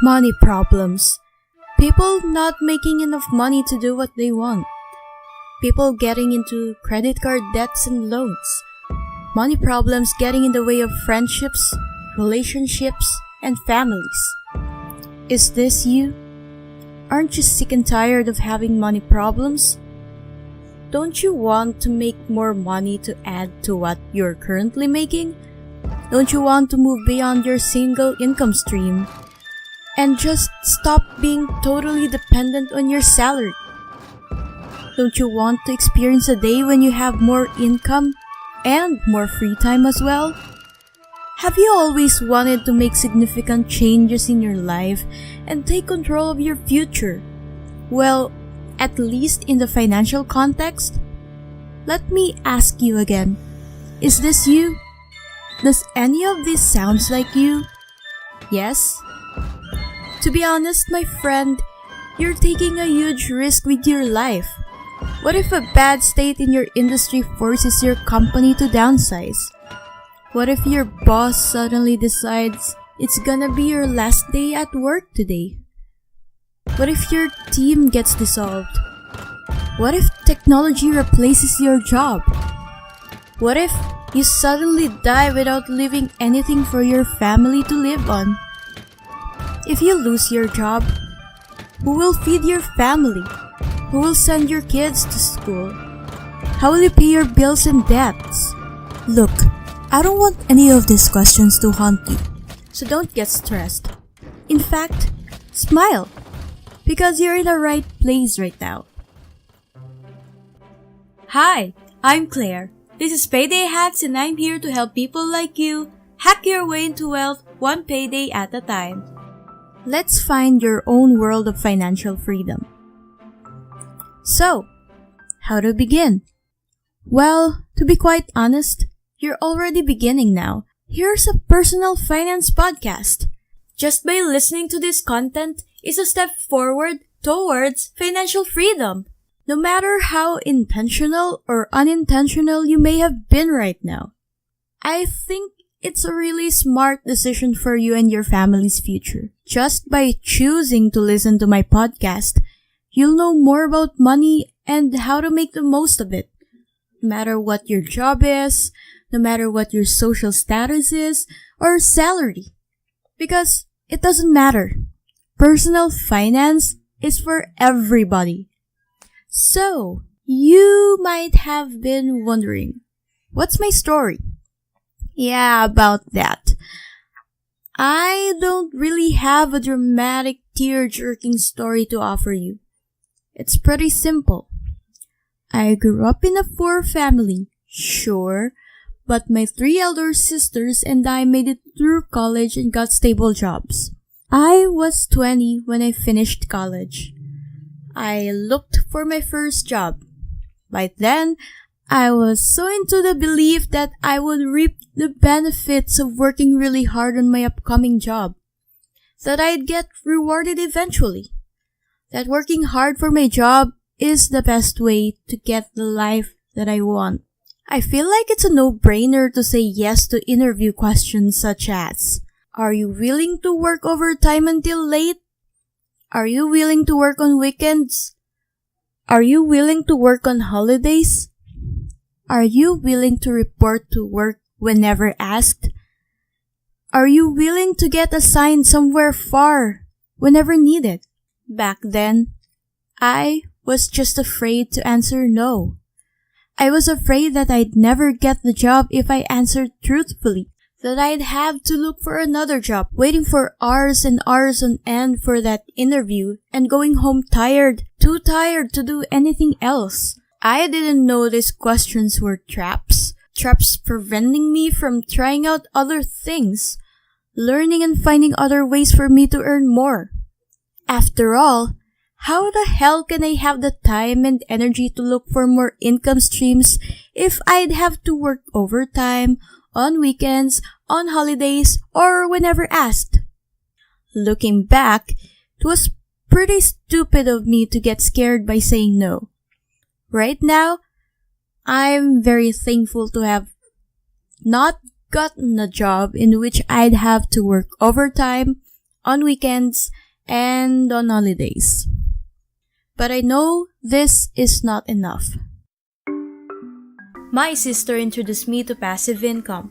Money problems. People not making enough money to do what they want. People getting into credit card debts and loans. Money problems getting in the way of friendships, relationships, and families. Is this you? Aren't you sick and tired of having money problems? Don't you want to make more money to add to what you're currently making? Don't you want to move beyond your single income stream and just stop being totally dependent on your salary? Don't you want to experience a day when you have more income and more free time as well? Have you always wanted to make significant changes in your life and take control of your future? Well, at least in the financial context? Let me ask you again, is this you? Does any of this sounds like you? Yes? To be honest, my friend, you're taking a huge risk with your life. What if a bad state in your industry forces your company to downsize? What if your boss suddenly decides it's gonna be your last day at work today? What if your team gets dissolved? What if technology replaces your job? What if you suddenly die without leaving anything for your family to live on? If you lose your job, who will feed your family? Who will send your kids to school? How will you pay your bills and debts? Look, I don't want any of these questions to haunt you, so don't get stressed. In fact, smile, because you're in the right place right now. Hi, I'm Claire. This is Payday Hacks, and I'm here to help people like you hack your way into wealth one payday at a time. Let's find your own world of financial freedom. So, how to begin? Well, to be quite honest, you're already beginning now. Here's a personal finance podcast. Just by listening to this content is a step forward towards financial freedom. No matter how intentional or unintentional you may have been right now, I think it's a really smart decision for you and your family's future. Just by choosing to listen to my podcast, you'll know more about money and how to make the most of it. No matter what your job is, no matter what your social status is, or salary. Because it doesn't matter. Personal finance is for everybody. So, you might have been wondering, what's my story? Yeah, about that. I don't really have a dramatic, tear-jerking story to offer you. It's pretty simple. I grew up in a poor family, sure, but my 3 elder sisters and I made it through college and got stable jobs. I was 20 when I finished college. I looked for my first job. By then, I was so into the belief that I would reap the benefits of working really hard on my upcoming job, that I'd get rewarded eventually, that working hard for my job is the best way to get the life that I want. I feel like it's a no-brainer to say yes to interview questions such as, are you willing to work overtime until late? Are you willing to work on weekends? Are you willing to work on holidays? Are you willing to report to work whenever asked? Are you willing to get assigned somewhere far whenever needed? Back then, I was just afraid to answer no. I was afraid that I'd never get the job if I answered truthfully, that I'd have to look for another job, waiting for hours and hours on end for that interview, and going home tired, too tired to do anything else. I didn't know these questions were traps preventing me from trying out other things, learning and finding other ways for me to earn more. After all, how the hell can I have the time and energy to look for more income streams if I'd have to work overtime, on weekends, on holidays, or whenever asked? Looking back, it was pretty stupid of me to get scared by saying no. Right now, I'm very thankful to have not gotten a job in which I'd have to work overtime, on weekends, and on holidays. But I know this is not enough. My sister introduced me to passive income.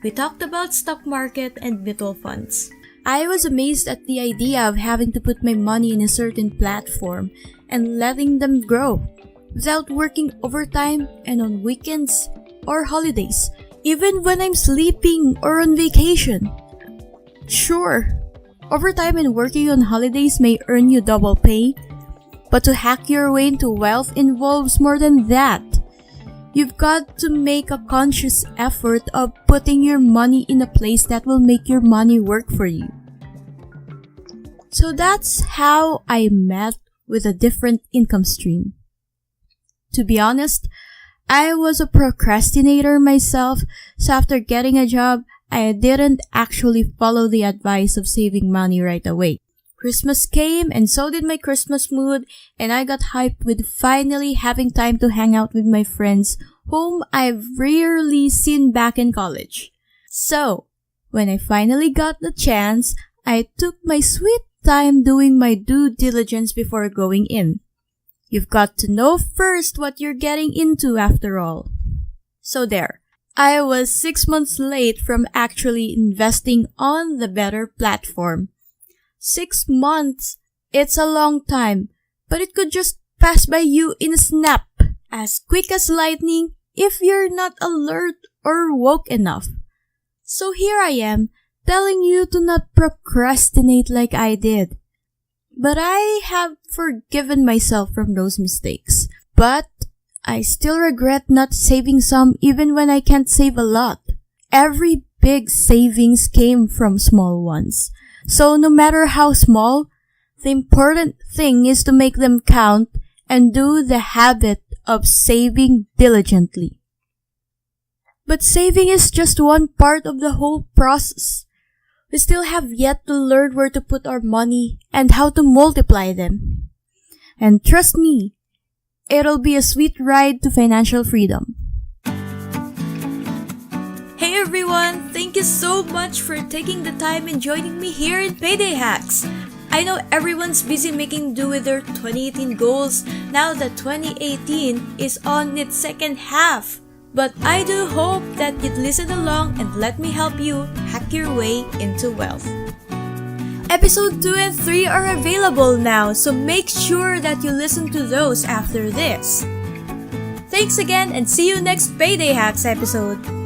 We talked about stock market and mutual funds. I was amazed at the idea of having to put my money in a certain platform and letting them grow without working overtime and on weekends or holidays, even when I'm sleeping or on vacation. Sure, overtime and working on holidays may earn you double pay, but to hack your way into wealth involves more than that. You've got to make a conscious effort of putting your money in a place that will make your money work for you. So that's how I met with a different income stream. To be honest, I was a procrastinator myself, so after getting a job, I didn't actually follow the advice of saving money right away. Christmas came and so did my Christmas mood, and I got hyped with finally having time to hang out with my friends whom I've rarely seen back in college. So, when I finally got the chance, I took my sweet time doing my due diligence before going in. You've got to know first what you're getting into after all. So there, I was 6 months late from actually investing on the better platform. 6 months, it's a long time, but it could just pass by you in a snap, as quick as lightning if you're not alert or woke enough. So here I am, telling you to not procrastinate like I did. But I have forgiven myself from those mistakes. But I still regret not saving some even when I can't save a lot. Every big savings came from small ones. So no matter how small, the important thing is to make them count and do the habit of saving diligently. But saving is just one part of the whole process. We still have yet to learn where to put our money and how to multiply them. And trust me, it'll be a sweet ride to financial freedom. Hey everyone! Thank you so much for taking the time and joining me here in Payday Hacks. I know everyone's busy making do with their 2018 goals now that 2018 is on its second half. But I do hope that you'd listen along and let me help you hack your way into wealth. Episode 2 and 3 are available now, so make sure that you listen to those after this. Thanks again and see you next Payday Hacks episode.